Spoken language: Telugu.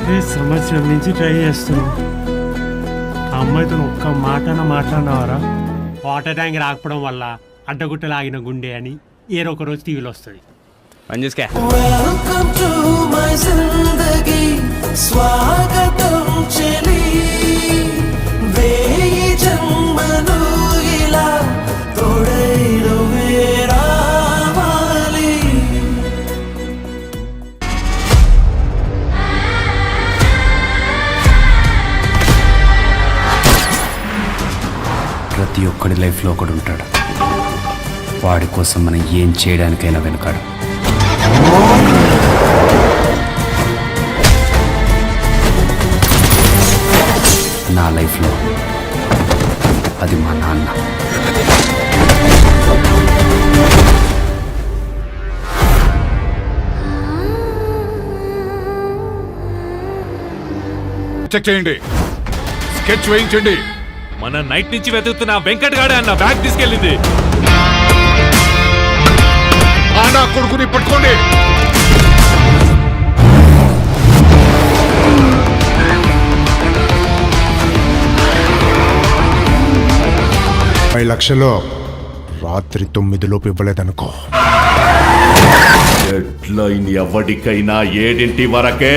సంవత్సరం నుంచి ట్రై చేస్తున్నాం. ఆ అమ్మాయితో ఒక్క మాట్లాడినావారా? వాటర్ ట్యాంక్ రాకపోవడం వల్ల అడ్డగుట్టలాగిన గుండె అని ఏదో ఒక రోజు టీవీలో వస్తుంది. పని చేసుకే. Welcome to my zindagi, స్వాగతం చెలి వేయి జన్మలు ఇలా తోడైలో రావాలి. ప్రతి ఒక్కడి లైఫ్లో ఒకడు ఉంటాడు. వాడి కోసం మనం ఏం చేయడానికైనా వెనుకాడు. నా లైఫ్లో అది మా నాన్న. చెక్ చేయండి, స్కెచ్ వేయించండి. మన నైట్ నుంచి వెతుకుతున్న వెంకట్ గాడే అన్న బ్యాగ్ తీసుకెళ్ళింది. ఆనా కొడుకుని పట్టుకోండి. లక్షలో రాత్రి 9 లోపు ఇవ్వలేదనుకో. డెడ్ లైన్ ఎవరికైనా 7 వరకే.